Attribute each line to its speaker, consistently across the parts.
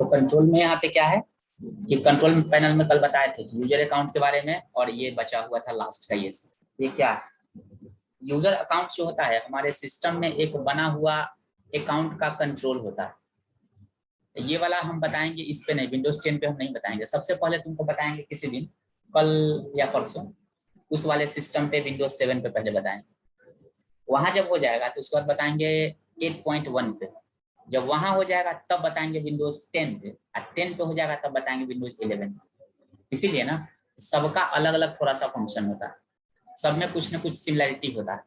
Speaker 1: तो कंट्रोल में यहाँ पे क्या है कि कंट्रोल पैनल में कल बताए थे कि यूजर अकाउंट के बारे में, और ये बचा हुआ था लास्ट का ये क्या है, यूजर अकाउंट जो होता है हमारे सिस्टम में एक बना हुआ अकाउंट का कंट्रोल होता है। ये वाला हम बताएंगे इस पे नहीं, विंडोज 10 पे हम नहीं बताएंगे। सबसे पहले तुमको बताएंगे किसी दिन, कल या परसों, उस वाले सिस्टम पे विंडोज 7 पे पहले बताएंगे। वहां जब हो जाएगा तो उसके बाद बताएंगे 8.1 पे। जब वहां हो जाएगा तब बताएंगे विंडोज 10 पे, और 10 पे हो जाएगा तब बताएंगे विंडोज 11। इसीलिए ना सबका अलग अलग थोड़ा सा फंक्शन होता है, सब में कुछ ना कुछ सिमिलरिटी होता है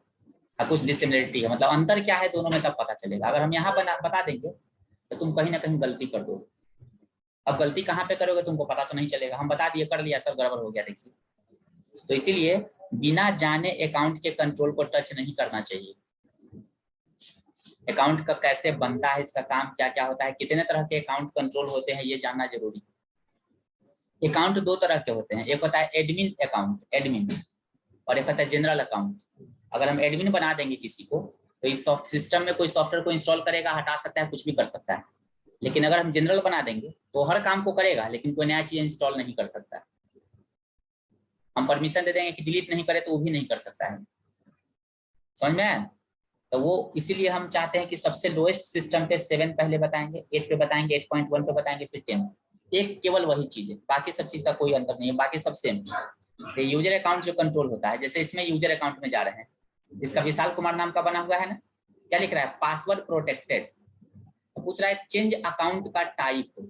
Speaker 1: और कुछ डिसिमिलरिटी है। मतलब अंतर क्या है दोनों में तब पता चलेगा। अगर हम यहाँ बता देंगे तो तुम कहीं ना कहीं गलती कर दोगे। अब गलती कहाँ पे करोगे तुमको पता तो नहीं चलेगा। हम बता दिए, कर लिया, सब गड़बड़ हो गया, देखिए। तो इसीलिए बिना जाने अकाउंट के कंट्रोल को टच नहीं करना चाहिए। अकाउंट का कैसे बनता है, इसका काम क्या क्या होता है, कितने तरह के अकाउंट कंट्रोल होते हैं, ये जानना जरूरी है। अकाउंट दो तरह के होते हैं, एक होता है एडमिन अकाउंट, एडमिन, और एक होता है जनरल अकाउंट। अगर हम एडमिन बना देंगे किसी को तो इस सिस्टम में कोई सॉफ्टवेयर को इंस्टॉल करेगा, हटा सकता है, कुछ भी कर सकता है। लेकिन अगर हम जनरल बना देंगे तो हर काम को करेगा लेकिन कोई नया चीज इंस्टॉल नहीं कर सकता। हम परमिशन दे देंगे कि डिलीट नहीं करे तो वो भी नहीं कर सकता है। समझ में आया? तो वो इसीलिए हम चाहते हैं कि सबसे लोएस्ट सिस्टम पे 7 पहले बताएंगे, 8 पे बताएंगे, 8.1 पे बताएंगे, फिर 10। एक केवल वही चीज है, बाकी सब चीज का कोई अंतर नहीं है, बाकी सब सेम। यूजर अकाउंट जो कंट्रोल होता है, जैसे इसमें यूजर अकाउंट में जा रहे हैं, इसका विशाल कुमार नाम का बना हुआ है ना, क्या लिख रहा है, पासवर्ड प्रोटेक्टेड। तो पूछ रहा है चेंज अकाउंट का टाइप,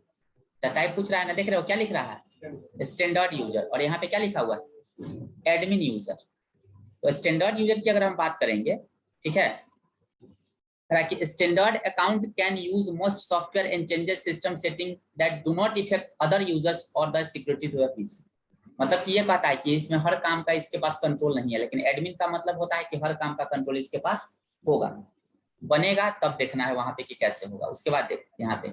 Speaker 1: टाइप पूछ रहा है ना, देख रहे हो क्या लिख रहा है, स्टैंडर्ड यूजर, और यहाँ पे क्या लिखा हुआ है, एडमिन यूजर। तो स्टैंडर्ड यूजर की अगर हम बात करेंगे, ठीक है, कि standard account can use most software and changes system setting that do not affect other users और the security to the PC. मतलब कि ये कहता है कि इसमें हर काम का इसके पास कंट्रोल नहीं है, लेकिन एडमिन का मतलब होता है कि हर काम का कंट्रोल इसके पास होगा, बनेगा तब देखना है वहां पे कि कैसे होगा। उसके बाद देखो यहाँ पे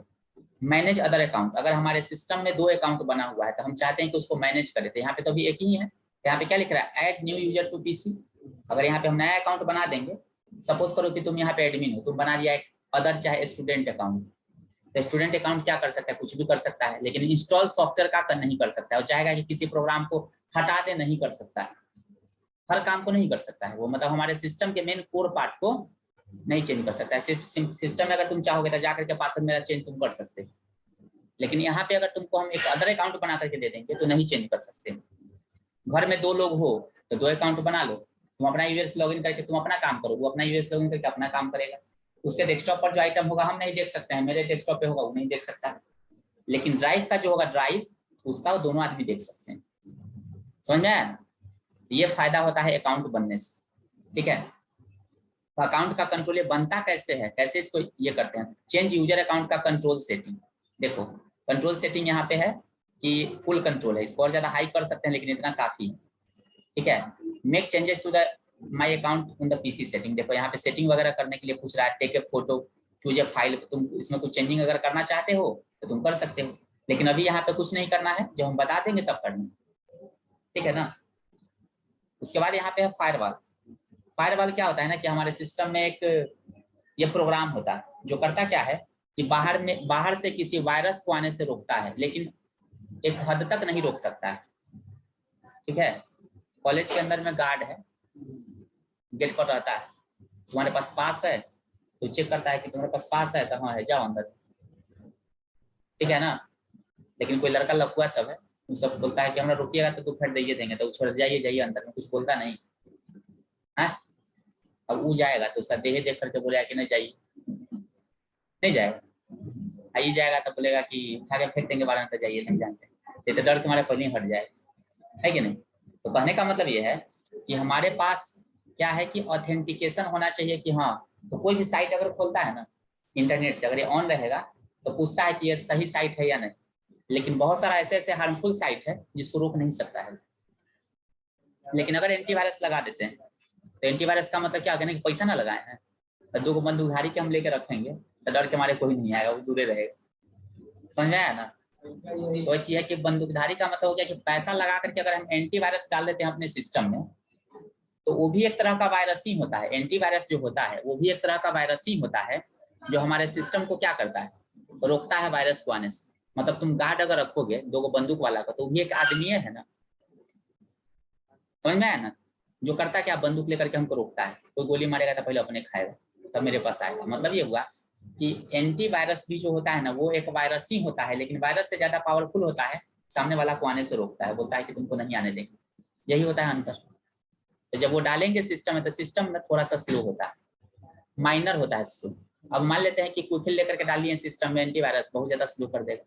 Speaker 1: मैनेज अदर अकाउंट। अगर हमारे सिस्टम में 2 अकाउंट बना हुआ है तो हम चाहते हैं कि उसको मैनेज करें, तो यहाँ पे तो भी एक ही है। यहाँ पे क्या लिख रहा है, add new user to PC. अगर यहाँ पे हम नया अकाउंट बना देंगे, सपोज करो कि तुम यहाँ पे एडमिन हो, तुम बना दिया एक अदर चाहे स्टूडेंट अकाउंट। तो स्टूडेंट अकाउंट क्या कर सकता है, कुछ भी कर सकता है, लेकिन इंस्टॉल सॉफ्टवेयर का नहीं कर सकता है। वो चाहेगा कि किसी प्रोग्राम को हटा दे, नहीं कर सकता है, हर काम को नहीं कर सकता है वो। मतलब हमारे सिस्टम के मेन कोर पार्ट को नहीं चेंज कर सकता है। सिस्टम में अगर तुम चाहोगे तो जाकर के पासवर्ड मेरा चेंज तुम कर सकते हो, लेकिन यहाँ पे अगर तुमको हम एक अदर अकाउंट बना करके दे देंगे तो नहीं चेंज कर सकते। घर में 2 लोग हो तो 2 अकाउंट बना लो, तुम अपना यूएस लॉगिन करके तुम अपना काम करो, वो अपना यूएस लॉगिन करके अपना काम करेगा। उसके डेस्कटॉप पर जो आइटम होगा हम नहीं देख सकते हैं, मेरे डेस्कटॉप पे होगा वो नहीं देख सकता है, लेकिन ड्राइव का जो होगा ड्राइव उसका वो दोनों आदमी देख सकते हैं। समझ में आया? ये फायदा होता है अकाउंट बनने से, ठीक है। तो अकाउंट का कंट्रोल ये बनता कैसे है, कैसे इसको ये करते हैं, चेंज यूजर अकाउंट का कंट्रोल सेटिंग। देखो कंट्रोल सेटिंग यहाँ पे है कि फुल कंट्रोल है, इसको और ज्यादा हाई कर सकते हैं लेकिन इतना काफी है, ठीक है। Make changes to the my account on the PC setting. देखो यहाँ पे सेटिंग वगैरह करने के लिए पूछ रहा है, take a photo, choose a file. तुम इसमें कुछ चेंजिंग अगर करना चाहते हो तो तुम कर सकते हो, लेकिन अभी यहाँ पे कुछ नहीं करना है, जब हम बता देंगे तब करना, ठीक है ना। उसके बाद यहाँ पे है फायरवॉल। फायरवॉल क्या होता है ना कि हमारे सिस्टम में एक ये प्रोग्राम होता है जो करता क्या है कि बाहर से किसी वायरस को आने से रोकता है, लेकिन एक हद तक नहीं रोक सकता है, ठीक है। कॉलेज के अंदर में गार्ड है, गेट पर रहता है, तुम्हारे पास पास है तो चेक करता है कि तुम्हारे पास पास है तो हाँ है, जाओ अंदर, ठीक है ना। लेकिन कोई लड़का लफुआ सब है, वो सब बोलता है कि हमरा रुकिएगा तो तू फिर दे देंगे, तो छोड़ जाइए जाइए अंदर में, कुछ बोलता नहीं है। अब वो जाएगा तो उसका देह देख करके बोलेगा कि नहीं जाइए, नहीं जाएगा। आई जाएगा तो बोलेगा कि उठा के फेंक देंगे बारह, जाइए नहीं जानते, तो डर तुम्हारे पहले ही हट जाए, है कि नहीं। तो कहने का मतलब ये है कि हमारे पास क्या है कि ऑथेंटिकेशन होना चाहिए कि हाँ, तो कोई भी साइट अगर खोलता है ना इंटरनेट से, अगर ये ऑन रहेगा तो पूछता है कि ये सही साइट है या नहीं। लेकिन बहुत सारा ऐसे ऐसे हार्मफुल साइट है जिसको रोक नहीं सकता है। लेकिन अगर एंटीवायरस लगा देते हैं तो एंटीवायरस का मतलब क्या कहने कि पैसा ना लगाए हैं, तो 2 बंदूकधारी के हम लेके रखेंगे तो डर के मारे कोई नहीं आएगा, वो दूरे रहेगा। समझ में आया ना। तो चीज है कि बंदूकधारी का मतलब हो गया कि पैसा लगा करके अगर हम एंटीवायरस डाल देते हैं अपने सिस्टम में तो वो भी एक तरह का वायरस ही होता है। एंटीवायरस जो होता है वो भी एक तरह का वायरस ही होता है, जो हमारे सिस्टम को क्या करता है, रोकता है वायरस को आने से। मतलब तुम गार्ड अगर रखोगे 2 बंदूक वाला का, तो भी एक आदमी है ना, समझ में आया ना। जो करता क्या, बंदूक लेकर के हमको रोकता है, कोई गोली मारेगा तो पहले अपने खाएगा, तब मेरे पास आएगा। मतलब ये हुआ कि एंटीवायरस भी जो होता है ना, वो एक वायरस ही होता है, लेकिन वायरस से ज्यादा पावरफुल होता है, सामने वाला को आने से रोकता है, बोलता है कि तुमको नहीं आने देंगे। यही होता है अंतर। तो जब वो डालेंगे सिस्टम में, तो सिस्टम में थोड़ा सा स्लो होता है, माइनर होता है स्लो। अब मान लेते हैं कि क्विकहिल लेकर के डालिए सिस्टम में, एंटीवायरस बहुत ज्यादा स्लो कर देगा,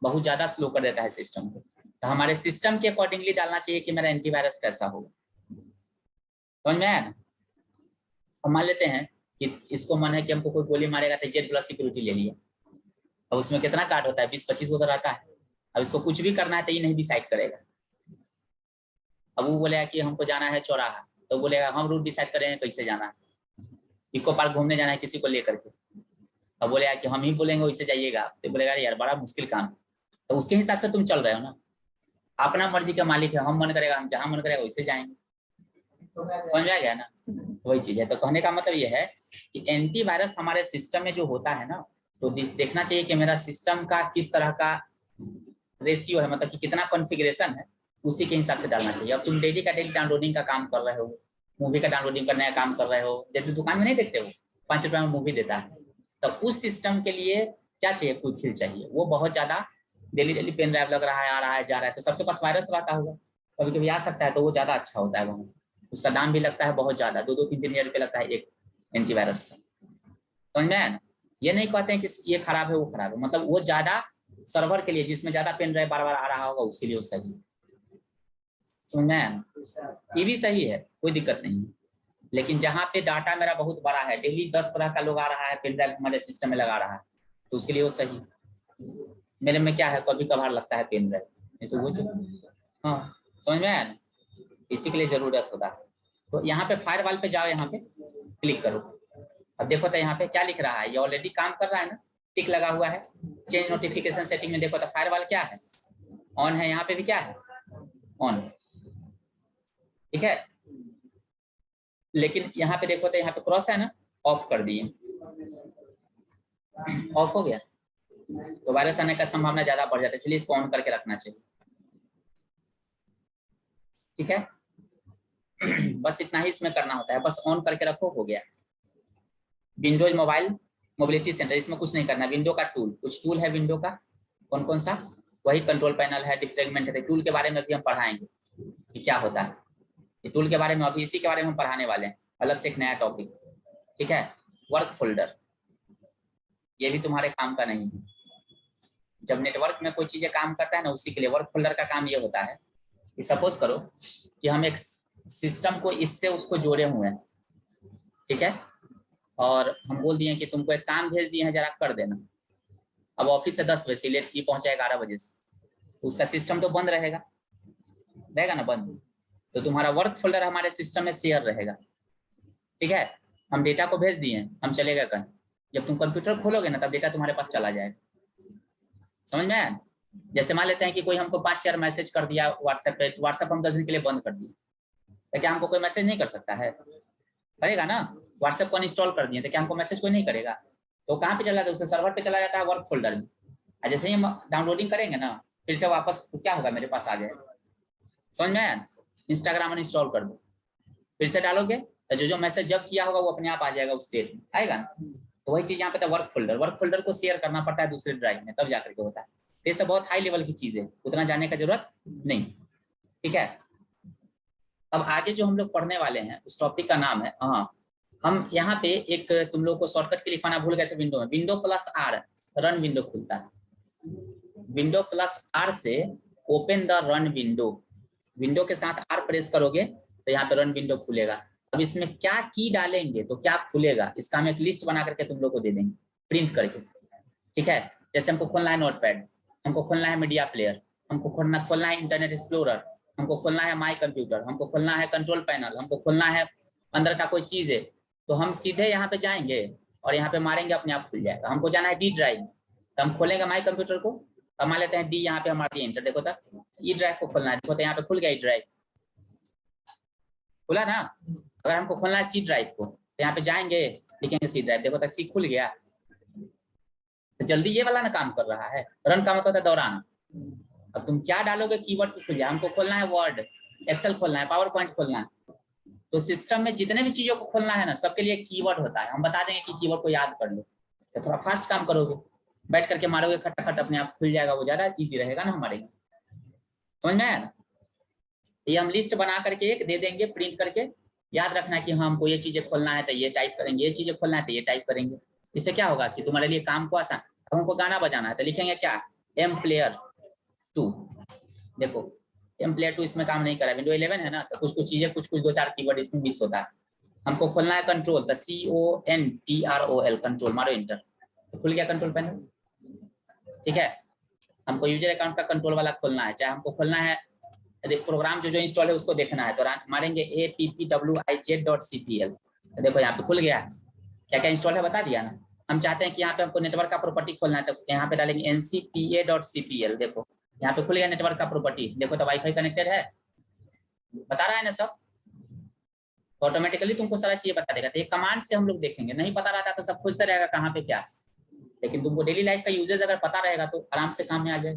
Speaker 1: बहुत ज्यादा स्लो कर देता है सिस्टम को। तो हमारे सिस्टम के अकॉर्डिंगली डालना चाहिए कि मेरा एंटीवायरस कैसा होगा, समझ में आया ना। अब मान लेते हैं कि इसको मन है कि हमको कोई गोली मारेगा तो जेड प्लस सिक्योरिटी ले लिया। अब उसमें कितना कार्ड होता है, 20-25 तो रहता है। अब इसको कुछ भी करना है तो ये नहीं डिसाइड करेगा। अब वो बोलेगा कि हमको जाना है चौराहा, तो बोलेगा हम रूट डिसाइड करेंगे कैसे जाना है, इको पार्क घूमने जाना है किसी को लेकर के, अब बोलेगा कि हम ही बोलेंगे वैसे जाइएगा, तो बोलेगा यार बड़ा मुश्किल काम। तो उसके हिसाब से तुम चल रहे हो ना, अपना मर्जी का मालिक है, हम मन करेगा हम जहां मन करेगा वैसे जाएंगे, समझ आ गया ना। वही चीज है। तो कहने का मतलब ये है कि एंटीवायरस हमारे सिस्टम में जो होता है ना, तो देखना चाहिए कि मेरा सिस्टम का किस तरह का रेशियो है, मतलब कि कितना कॉन्फ़िगरेशन है, उसी के हिसाब से डालना चाहिए। अब तुम डेली का डेली डाउनलोडिंग का काम कर रहे हो, मूवी का डाउनलोडिंग करने का काम कर रहे हो, जब दुकान में नहीं देखते हो 5 रुपए में मूवी देता है, तो उस सिस्टम के लिए क्या चाहिए, क्विकहिल चाहिए। वो बहुत ज्यादा डेली डेली पेन ड्राइव लग रहा है, आ रहा है, जा रहा है, तो सबके पास वायरस रहता होगा, कभी कभी आ सकता है, तो वो ज्यादा अच्छा होता है। वहाँ उसका दाम भी लगता है बहुत ज्यादा, 2-3 रुपये लगता है एक एंटीवायरस का, समझ में आया ना। ये नहीं कहते हैं कि ये खराब है वो खराब है, मतलब वो ज्यादा सर्वर के लिए, जिसमें ज्यादा पेन ड्राइव बार बार आ रहा होगा, उसके लिए वो सही है, समझ में आया ना। ये भी सही है, कोई दिक्कत नहीं है। लेकिन जहाँ पे डाटा मेरा बहुत बड़ा है, डेली 10 तरह का लोग आ रहा है, पेन ड्राइव हमारे सिस्टम में लगा रहा है, तो उसके लिए वो सही। मेरे में क्या है, कभी कभार लगता है पेन ड्राइव, नहीं तो वो जो, हाँ समझ में आया ना, इसी के लिए जरूरत होता है। तो यहाँ पे फायरवॉल पे जाओ, यहाँ पे क्लिक करो। अब देखो तो यहाँ पे क्या लिख रहा है, ये ऑलरेडी काम कर रहा है ना, टिक लगा हुआ है। चेंज नोटिफिकेशन सेटिंग में देखो तो फायरवॉल क्या है, ऑन है, यहाँ पे भी क्या है, ऑन, ठीक है। लेकिन यहाँ पे देखो तो यहाँ पे क्रॉस है ना, ऑफ कर दिए, ऑफ हो गया, तो वायरस आने का संभावना ज्यादा बढ़ जाता है, इसलिए इसको ऑन करके रखना चाहिए, ठीक है। बस इतना ही इसमें करना होता है, बस ऑन करके रखो, हो गया। विंडोज मोबाइल मोबिलिटी सेंटर, इसमें कुछ नहीं करना। विंडो का टूल, कुछ टूल है विंडो का, कौन कौन सा, वही कंट्रोल पैनल है, डिफ्रेगमेंट है। टूल के बारे में भी हम पढ़ाएंगे कि क्या होता है, ये टूल के बारे में अभी इसी के बारे में हम पढ़ाने वाले हैं, अलग से एक नया टॉपिक, ठीक है। वर्क फोल्डर, ये भी तुम्हारे काम का नहीं है। जब नेटवर्क में कोई चीजें काम करता है ना, उसी के लिए वर्क फोल्डर का काम ये होता है कि सपोज करो कि हम एक सिस्टम को इससे उसको जोड़े हुए हैं, ठीक है, और हम बोल दिए कि तुमको एक काम भेज दिए हैं, जरा कर देना। अब ऑफिस से 10 बजे से लेट की पहुंचा 11 बजे से, तो उसका सिस्टम तो बंद रहेगा, रहेगा ना बंद, तो तुम्हारा वर्क फोल्डर हमारे सिस्टम में शेयर रहेगा, ठीक है। हम डेटा को भेज दिए, हम चले गए कहीं, जब तुम कंप्यूटर खोलोगे ना, तब डेटा तुम्हारे पास चला जाएगा, समझ में आया। जैसे मान लेते हैं कि कोई हमको 5 शेयर मैसेज कर दिया व्हाट्सएप पे, व्हाट्सएप हम 10 दिन के लिए बंद कर दिए, तो क्या हमको कोई मैसेज नहीं कर सकता है, करेगा ना। व्हाट्सएप को अनइंस्टॉल कर दिए तो क्या हमको मैसेज कोई नहीं करेगा, तो कहाँ पे चला जाता है, उससे सर्वर पे चला जाता है, वर्क फोल्डर में। जैसे ही हम डाउनलोडिंग करेंगे ना, फिर से वापस क्या होगा, मेरे पास आ जाएगा, समझ में आया। इंस्टाग्राम अनइंस्टॉल कर दो, फिर से डालोगे तो जो जो मैसेज जब किया होगा वो अपने आप आ जाएगा, उस डेट में आएगा ना। तो वही चीज यहाँ पे था, वर्क फोल्डर, वर्क फोल्डर को शेयर करना पड़ता है दूसरे ड्राइव में, तब जाकर के होता है। तो ये सब बहुत हाई लेवल की चीज है, उतना जाने का जरूरत नहीं, ठीक है। अब आगे जो हम लोग पढ़ने वाले हैं उस टॉपिक का नाम है, हाँ, हम यहाँ पे एक तुम लोग को शॉर्टकट के लिखवाना भूल गए थे, विंडो में window plus R run window खुलता है, विंडो प्लस आर से open the run window, window के साथ आर प्रेस करोगे तो यहाँ पे रन विंडो खुलेगा। अब इसमें क्या की डालेंगे तो क्या खुलेगा, इसका हम एक लिस्ट बना करके तुम लोग को दे देंगे प्रिंट करके, ठीक है। जैसे हमको खोलना है नोटपैड, हमको खोलना है मीडिया प्लेयर, हमको खोलना है इंटरनेट एक्सप्लोरर, हमको खोलना है माई कंप्यूटर, हमको खोलना है कंट्रोल पैनल, हमको खोलना है अंदर का कोई चीज है, तो हम सीधे यहाँ पे जाएंगे और यहाँ पे मारेंगे, अपने आप खुल जाएगा। हमको जाना है डी ड्राइव, तो हम खोलेंगे माई कंप्यूटर को, अब मान लेते हैं डी, यहाँ पे हमारे एंटर, देखो तक ई ड्राइव को खोलना है, देखो तो यहाँ पे खुल गया ई ड्राइव, खुला ना। अगर हमको खोलना है सी ड्राइव को, तो यहाँ पे जाएंगे, लिखेंगे सी ड्राइव, देखो तक सी खुल गया, तो जल्दी ये वाला ना काम कर रहा है, रन का मतलब है दौरान। अब तुम क्या डालोगे कीवर्ड को खुल जाए, हमको खोलना है वर्ड, एक्सेल खोलना है, पावर पॉइंट खोलना है, तो सिस्टम में जितने भी चीजों को खोलना है ना सबके लिए कीवर्ड होता है। हम बता देंगे कि कीवर्ड को याद कर लो, तो थोड़ा फास्ट काम करोगे, बैठ करके मारोगे खटाखट अपने आप खुल जाएगा, वो ज्यादा इजी रहेगा ना हमारे। समझ में आया ना? ये हम लिस्ट बना करके एक दे देंगे प्रिंट करके, याद रखना कि हाँ हमको ये चीजें खोलना है तो ये टाइप करेंगे, ये चीजें खोलना है तो ये टाइप करेंगे। इससे क्या होगा कि तुम्हारे लिए काम को आसान। अब हमको गाना बजाना है तो लिखेंगे क्या, एम प्लेयर 2। देखो एम प्लेयर 2 इसमें काम नहीं कर रहा है, विंडो 11 है ना, तो कुछ कुछ चीजें कुछ दो चार कीवर्ड इसमें मिस होता है। हमको खोलना है कंट्रोल, तो CONTROL, कंट्रोल मारो इंटर, तो खुल गया कंट्रोल पैनल। ठीक है, हमको यूजर अकाउंट का कंट्रोल वाला खोलना है, चाहे हमको खोलना है प्रोग्राम जो इंस्टॉल है उसको देखना है, तो मारेंगे appwij.cpl, देखो यहाँ पे खुल गया। क्या क्या इंस्टॉल है बता दिया ना। हम चाहते हैं कि यहाँ पे हमको नेटवर्क का प्रॉपर्टी खोलना है, तो यहाँ पे डालेंगे ncpa.cpl, देखो यहाँ पे खुल गया नेटवर्क का प्रॉपर्टी। देखो तो वाईफाई कनेक्टेड है, बता रहा है ना सब, तो ऑटोमेटिकली तुमको सारा चीजें बता देगा। तो ये कमांड से हम लोग देखेंगे, नहीं पता रहता तो सब खोजते रहेगा कहाँ पे क्या, लेकिन तुमको डेली लाइफ का यूजेज अगर पता रहेगा तो आराम से काम में आ जाए।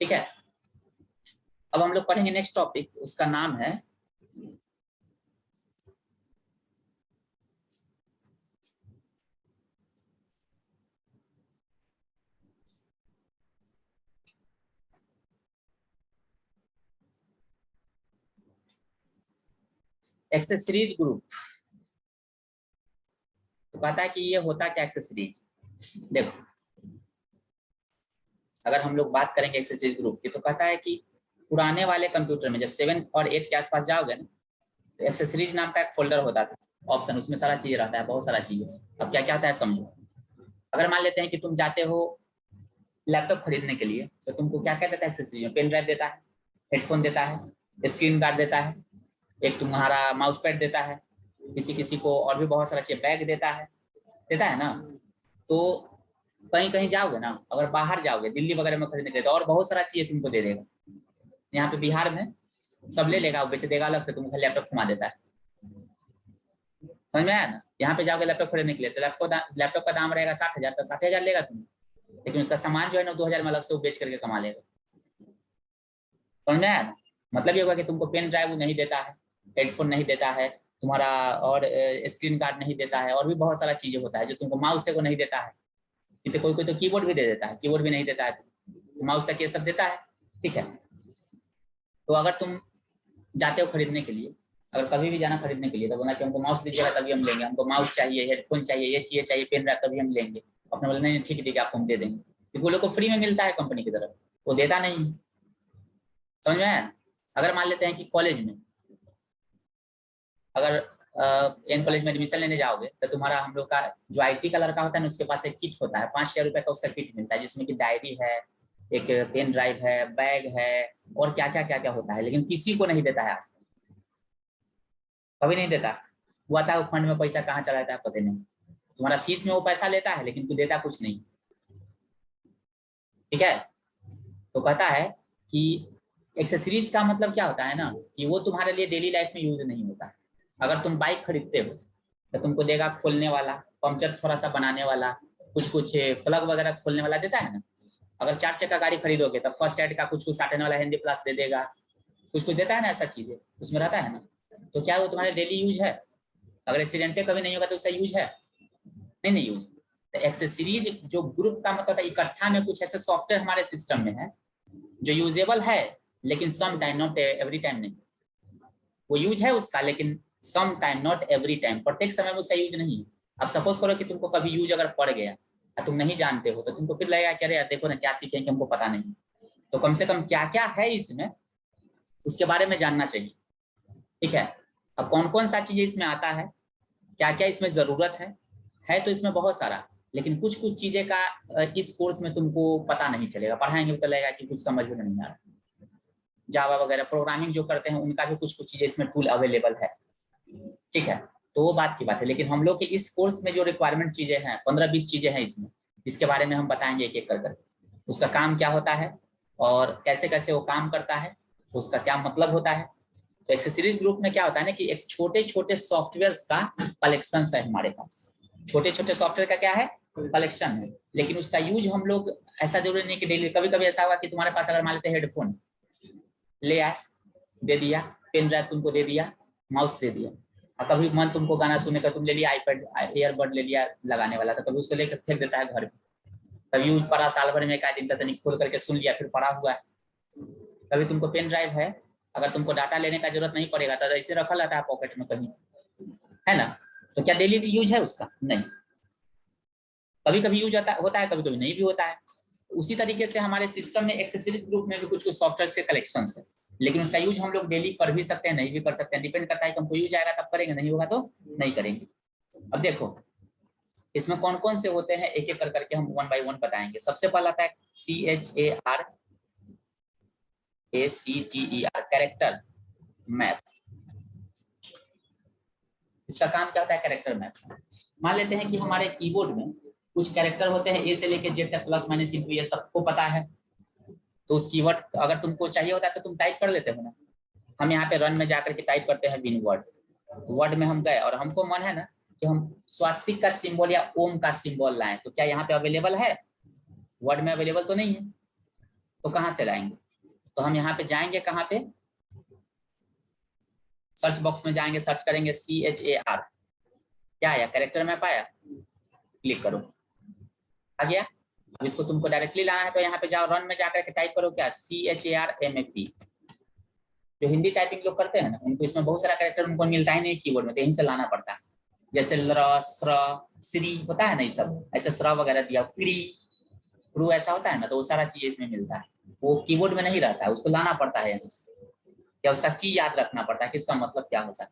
Speaker 1: ठीक है, अब हम लोग पढ़ेंगे नेक्स्ट टॉपिक, उसका नाम है एक्सेसरीज ग्रुप। तो कहता है कि ये होता क्या एक्सेसरीज। देखो अगर हम लोग बात करेंगे एक्सेसरीज ग्रुप की, तो कहता है कि पुराने वाले कंप्यूटर में जब 7 और 8 के आसपास जाओगे ना, तो एक्सेसरीज नाम का एक फोल्डर होता था ऑप्शन, उसमें सारा चीज रहता है, बहुत सारा चीज। अब क्या क्या होता है समझो। अगर मान लेते हैं कि तुम जाते हो लैपटॉप खरीदने के लिए, तो तुमको क्या क्या देता है एक्सेसरीज में, पेन ड्राइव देता है, हेडफोन देता है, स्क्रीन गार्ड देता है, एक तुम्हारा माउस पैड देता है, किसी किसी को और भी बहुत सारा चीज, बैग देता है ना। तो कहीं कहीं जाओगे ना, अगर बाहर जाओगे दिल्ली वगैरह में खरीदने के लिए, तो और बहुत सारा चीज तुमको दे देगा। यहाँ पे बिहार में सब ले लेगा, बेच देगा अलग से, तुमको लैपटॉप थमा देता है। समझ में आया ना? यहाँ पे जाओगे लैपटॉप खरीदने के लिए, तो लैपटॉप का दाम रहेगा 60,000, तो 60,000 लेगा तुम, लेकिन उसका सामान जो है ना 2,000 में अलग से वो बेच करके कमा लेगा। समझ में आया ना? मतलब ये होगा कि तुमको पेन ड्राइव नहीं देता है, हेडफोन नहीं देता है तुम्हारा, और स्क्रीन गार्ड नहीं देता है, और भी बहुत सारा चीजें होता है जो तुमको माउस से को नहीं देता है। कोई कोई तो कीबोर्ड भी दे देता है, कीबोर्ड भी नहीं देता है, तो माउस तक ये सब देता है। ठीक है, तो अगर तुम जाते हो खरीदने के लिए, अगर कभी भी जाना खरीदने के लिए, तो बोलना कि हमको माउस दीजिएगा तभी हम लेंगे, हमको माउस चाहिए, हेडफोन चाहिए, ये चीजें चाहिए, पेन ड्राइव, तभी हम लेंगे। अपने बोले नहीं ठीक है आपको हम दे देंगे, क्योंकि वो लोग को फ्री में मिलता है कंपनी की तरफ, वो देता नहीं। समझ में आया? अगर मान लेते हैं कि कॉलेज में अगर एन कॉलेज में एडमिशन लेने जाओगे, तो तुम्हारा हम लोग का जो IT का लड़का होता है ना, उसके पास एक किट होता है, 5,000 रुपए का उसका किट मिलता है, जिसमें कि डायरी है, एक पेन ड्राइव है, बैग है, और क्या क्या होता है, लेकिन किसी को नहीं देता है आज तक, कभी नहीं देता। वो आता है फंड में पैसा कहाँ चला जाता है पता नहीं, तुम्हारा फीस में वो पैसा लेता है लेकिन तू देता कुछ नहीं। ठीक है, तो कहता है कि एक्सेसरीज का मतलब क्या होता है ना, कि वो तुम्हारे लिए डेली लाइफ में यूज नहीं होता है। अगर तुम बाइक खरीदते हो तो तुमको देगा खोलने वाला, पंचर थोड़ा सा बनाने वाला, कुछ कुछ प्लग वगैरह खोलने वाला देता है ना। अगर 4 चक्का गाड़ी खरीदोगे तो फर्स्ट एड का कुछ कुछ साटने वाला हैंडी प्लस दे देगा, कुछ कुछ देता है ना, ऐसा चीजें उसमें रहता है ना। तो क्या वो तुम्हारे डेली यूज है? अगर एक्सीडेंटे कभी नहीं होगा तो उसका यूज है नहीं यूज। तो एक्सेसरीज जो ग्रुप का मतलब इकट्ठा में कुछ ऐसे सॉफ्टवेयर हमारे सिस्टम में है जो यूजेबल है, लेकिन some time, not every time नहीं। वो यूज है उसका, लेकिन some time not every time, प्रत्येक समय में उसका यूज नहीं है। अब सपोज करो कि तुमको कभी यूज अगर पड़ गया और तुम नहीं जानते हो, तो तुमको फिर लगेगा कि अरे यार देखो ना क्या सीखें कि हमको पता नहीं। तो कम से कम क्या क्या है इसमें उसके बारे में जानना चाहिए। ठीक है, अब कौन कौन सा चीजें इसमें आता है, क्या क्या इसमें जरूरत है तो इसमें बहुत सारा, लेकिन कुछ कुछ चीजें का इस कोर्स में तुमको पता नहीं चलेगा, पढ़ाएंगे तो लगेगा कि कुछ समझ में नहीं आ रहा। जावा वगैरह प्रोग्रामिंग जो करते हैं उनका भी कुछ कुछ चीजें इसमें टूल अवेलेबल है। ठीक है, तो वो बात की बात है, लेकिन हम लोग के इस कोर्स में जो रिक्वायरमेंट चीजें हैं 15-20 चीजें हैं इसमें, जिसके बारे में हम बताएंगे एक एक कर, उसका काम क्या होता है और कैसे कैसे वो काम करता है, उसका क्या मतलब होता है। तो एक्सेसरीज ग्रुप में क्या होता है ना कि एक छोटे छोटे सॉफ्टवेयर का कलेक्शन है हमारे पास। छोटे छोटे सॉफ्टवेयर का क्या है, कलेक्शन है, लेकिन उसका यूज हम लोग ऐसा जरूरी नहीं कि डेली। कभी कभी ऐसा हुआ कि तुम्हारे पास अगर मान लेते हेडफोन ले आए, दे दिया, पेन ड्राइव तुमको दे दिया, माउस दे दिया, और कभी मन तुमको गाना सुनने का, तुम ले लिया आईपैड, ईयरबड ले लिया लगाने वाला, तो कभी उसको लेकर फेंक देता है घर में, कभी यूज पड़ा साल भर में एक आध दिन तक नहीं खोल करके सुन लिया, फिर पड़ा हुआ है। कभी तुमको पेन ड्राइव है, अगर तुमको डाटा लेने का जरूरत नहीं पड़ेगा तो ऐसे रखा रहता है पॉकेट में कहीं, है ना, तो क्या डेली यूज है उसका? नहीं। कभी कभी यूज होता है, कभी कभी नहीं भी होता है। उसी तरीके से हमारे सिस्टम में एक्सेसरीज ग्रुप में भी कुछ कुछ सॉफ्टवेयर के कलेक्शन है, लेकिन उसका यूज हम लोग डेली कर भी सकते हैं, नहीं भी कर सकते हैं, डिपेंड करता है कि हमको यूज आएगा तब करेंगे, नहीं होगा तो नहीं करेंगे। अब देखो इसमें कौन कौन से होते हैं, एक एक कर करके हम 1 बाय 1 बताएंगे। सबसे पहला आता है CHARACTER, कैरेक्टर मैप। इसका काम क्या होता है? Character map. मान लेते हैं कि हमारे कीबोर्ड में कुछ कैरेक्टर होते हैं, ए से लेके जेड तक, प्लस माइनस इंटू, ये सबको पता है। तो उस कीवर्ड अगर तुमको चाहिए होता है तो तुम टाइप कर लेते हो ना। हम यहाँ पे रन में जाकर के टाइप करते हैं विन वर्ड, वर्ड में हम गए और हमको मन है ना कि हम स्वास्तिक का सिंबल या ओम का सिंबल लाएं, तो क्या यहाँ पे अवेलेबल है? वर्ड में अवेलेबल तो नहीं है, तो कहाँ से लाएंगे? तो हम यहाँ पे जाएंगे, कहाँ पे? सर्च बॉक्स में जाएंगे, सर्च करेंगे CHAR, क्या आया? कैरेक्टर मैप आया, क्लिक करो, आ गया। अब इसको तुमको डायरेक्टली लाना है तो यहाँ पे जाओ, रन में जाकर के टाइप करो क्या? CHARMAP। जो हिंदी टाइपिंग लोग करते हैं ना, उनको इसमें बहुत सारा कैरेक्टर उनको मिलता ही नहीं कीबोर्ड में, तो यहीं से लाना पड़ता है। जैसे ल, स्र, श्री होता है ना, ये सब ऐसे स्र वगैरह दिया, प्री, प्रू ऐसा होता है ना, तो वो सारा चीज इसमें मिलता है, वो कीबोर्ड में नहीं रहता है, उसको लाना पड़ता है यहाँ से, या उसका की याद रखना पड़ता है कि इसका मतलब क्या होता है।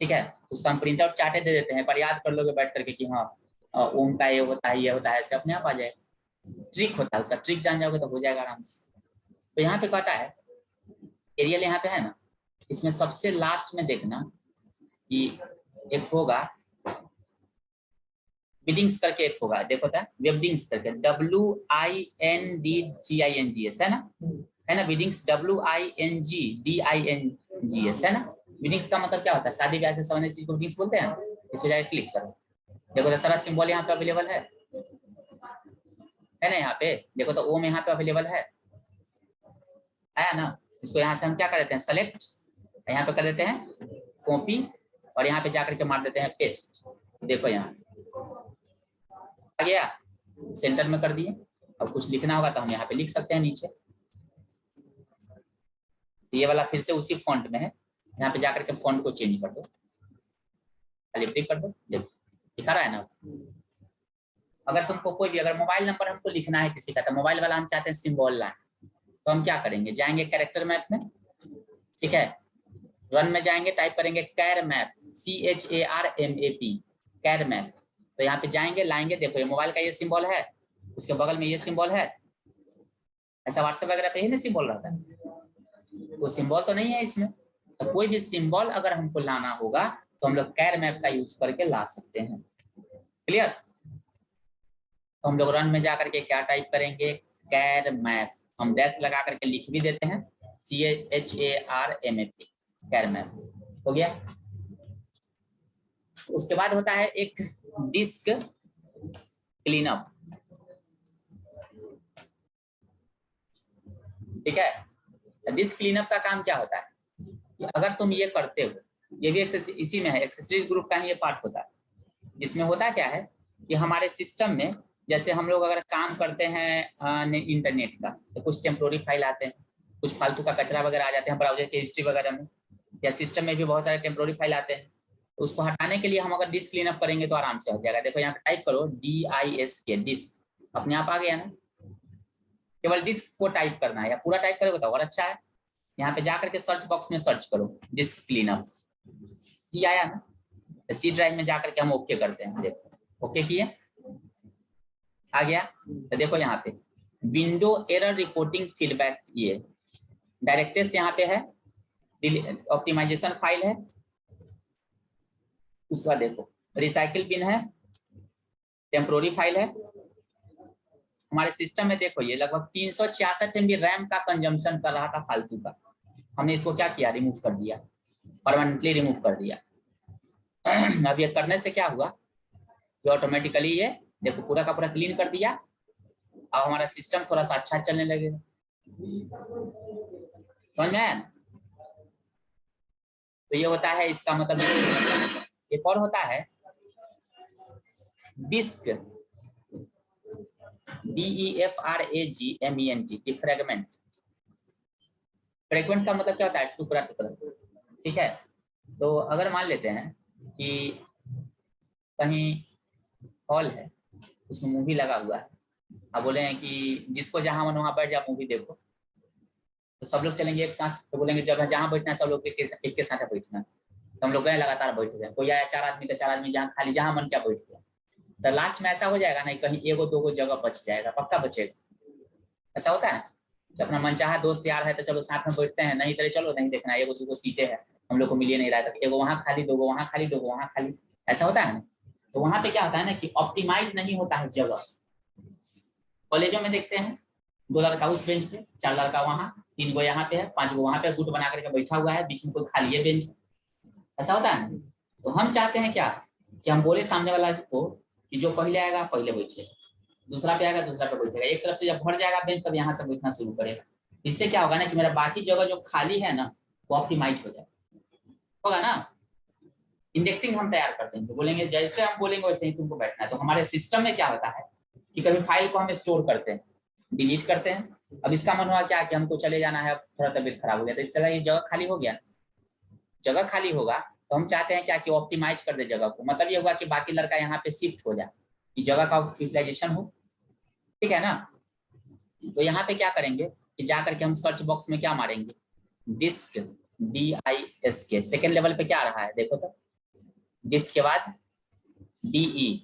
Speaker 1: ठीक है, उसका हम प्रिंट आउट चार्टे दे देते हैं, पर याद कर लोगे बैठ करके कि हाँ ओम का ये होता है, ये होता है, ऐसे अपने आप आ जाए। ट्रिक होता है उसका, ट्रिक जान जाओगे तो हो जाएगा आराम से। तो यहाँ पे कहता है एरियल, यहाँ पे है ना, इसमें सबसे लास्ट में देखना कि एक होगा बिडिंग्स करके, एक होगा, देखो था वेबडिंग्स करके, WINDGINGS है ना, बिडिंग्स WINGDINGS है ना। बिडिंग्स का मतलब क्या होता है? शादी ब्याह से संबंधित चीज को बिडिंग्स बोलते हैं। इस पे जाके क्लिक करो, देखो तो सारा सिंबल यहाँ पे अवेलेबल है ना, यहाँ पे देखो तो ओम यहाँ पे अवेलेबल है, आया ना। इसको यहाँ से हम क्या कर देते हैं? सेलेक्ट, यहाँ पे कर देते हैं कॉपी, और यहाँ पे जाकर के मार देते हैं पेस्ट। देखो यहाँ आ गया, सेंटर में कर दिए। अब कुछ लिखना होगा तो हम यहाँ पे लिख सकते हैं नीचे, ये वाला फिर से उसी फॉन्ट में है, यहाँ पे जाकर के फॉन्ट को चेंज कर दो, क्लिक कर दो, देखो दिखा रहा है ना। अगर तुमको कोई भी, अगर मोबाइल नंबर हमको लिखना है किसी का, तो मोबाइल वाला हम चाहते हैं सिंबल लाए, तो हम क्या करेंगे? जाएंगे कैरेक्टर मैप में, ठीक है, रन में जाएंगे, टाइप करेंगे कैर मैप, CHARMAP, कैर मैप। तो यहाँ पे जाएंगे, लाएंगे, देखो ये मोबाइल का ये सिंबल है, उसके बगल में ये सिंबल है, ऐसा व्हाट्सएप वगैरह पे ही ना सिंबल रहता है, वो सिंबल तो नहीं है इसमें। तो कोई भी सिंबल अगर हमको लाना होगा तो हम लोग कैर मैप का यूज करके ला सकते हैं। क्लियर? तो हम लोग रन में जाकर के क्या टाइप करेंगे? कैर मैप, हम डैश लगा करके लिख भी देते हैं, CHARMAP, कैर मैप हो गया। उसके बाद होता है एक डिस्क क्लीनअप, ठीक है। डिस्क क्लीनअप का काम क्या होता है? अगर तुम ये करते हो, ये भी इसी में है, एक्सेसरीज ग्रुप का ही ये पार्ट होता है। इसमें होता क्या है कि हमारे सिस्टम में जैसे हम लोग अगर काम करते हैं इंटरनेट का, तो कुछ टेम्पोररी फाइल आते हैं, कुछ फालतू का कचरा वगैरह आ जाते हैं ब्राउजर की हिस्ट्री वगैरह में, या सिस्टम में भी बहुत सारे टेम्पोररी फाइल आते हैं। तो उसको हटाने के लिए हम अगर डिस्क क्लीनअप करेंगे तो आराम से हो जाएगा। देखो यहाँ पे टाइप करो DISK, डिस्क, अपने आप आ गया ना। केवल डिस्क को टाइप करना है, या पूरा टाइप करोगे तो और अच्छा है। यहाँ पे जाकर के सर्च बॉक्स में सर्च करो डिस्क क्लीनअप, सी आया ना, तो सी ड्राइव में जाकर के हम ओके करते हैं, देखो ओके किए, आ गया। तो देखो यहाँ पे विंडो एरर रिपोर्टिंग फीडबैक, ये डायरेक्टर्स यहाँ पे है, ऑप्टिमाइजेशन फाइल है, उसके बाद देखो रिसाइकिल बिन है, टेम्पोररी फाइल है। हमारे सिस्टम में देखो ये लगभग 366 MB रैम का कंजम्पशन कर रहा था फालतू का, हमने इसको क्या किया? रिमूव कर दिया, परमानेंटली रिमूव कर दिया। अब ये करने से क्या हुआ कि ऑटोमेटिकली ये देखो पूरा का पूरा क्लीन कर दिया। अब हमारा सिस्टम थोड़ा सा अच्छा चलने लगेगा। समझ में आया? तो ये होता है इसका मतलब। एक और होता है डिस्क, DEFRAGMENT, डिफ्रेगमेंट। फ्रेगमेंट का मतलब क्या होता है? टुकड़ा टुकड़ा। ठीक है, तो अगर मान लेते हैं कि कहीं हॉल है, उसमें मूवी लगा हुआ है, अब बोले हैं कि जिसको जहां मन वहां बैठ जा मूवी देखो, तो सब लोग चलेंगे एक साथ, तो बोलेंगे जब जहां बैठना है सब लोग एक के साथ बैठना है, तो हम लोग गए लगातार बैठ गए। कोई आया 4 आदमी, तो 4 आदमी जहाँ खाली जहां मन क्या बैठ गया। तो लास्ट में ऐसा हो जाएगा ना, कहीं एगो दो जगह बच जाएगा, पक्का बचेगा। ऐसा होता है कि अपना मनचाहा दोस्त यार है तो चलो साथ में बैठते हैं, नहीं तो चलो नहीं देखना, एगो दो सीटें हैं, हम लोग को मिल नहीं रहा है, तो एगो वहां खाली, दो वहां खाली, दो वहां खाली, ऐसा होता है ना। तो वहां पे क्या होता है ना कि ऑप्टिमाइज नहीं होता है जगह। कॉलेजों में देखते हैं 2 लड़का उस बेंच पे, 4 लड़का वहां, 3 गो यहाँ पे है, 5 गो वहां पे, गुट बना करके बैठा हुआ है, बीच में कोई खाली है बेंच, ऐसा होता है ना। तो हम चाहते हैं क्या कि हम बोले सामने वाला को कि जो पहले आएगा पहले बैठे, दूसरा पे आएगा दूसरा पे बैठेगा, एक तरफ से जब भर जाएगा बेंच तब यहाँ से बैठना शुरू करेगा। इससे क्या होगा ना कि मेरा बाकी जगह जो खाली है ना वो ऑप्टिमाइज हो जाएगा, होगा ना। इंडेक्सिंग हम तैयार करते हैं, तो बोलेंगे जैसे हम बोलेंगे वैसे ही तुमको बैठना है। तो हमारे सिस्टम में क्या होता है कि कभी फाइल को हम स्टोर करते हैं, डिलीट करते हैं। अब इसका मन हुआ क्या कि हमको चले जाना है, थोड़ा तबीयत खराब हो गया, तो चला ये जगह खाली हो गया, जगह खाली होगा तो हम चाहते हैं क्या कि ऑप्टिमाइज कर दे जगह को। मतलब ये हुआ कि बाकी लड़का यहाँ पे शिफ्ट हो जाए, कि जगह का यूटिलाइजेशन हो, ठीक है ना। तो यहाँ पे क्या करेंगे कि जा करके हम सर्च बॉक्स में क्या मारेंगे, डिस्क, DISK। सेकेंड लेवल पे क्या आ रहा है देखो तो, डिस्क के बाद DE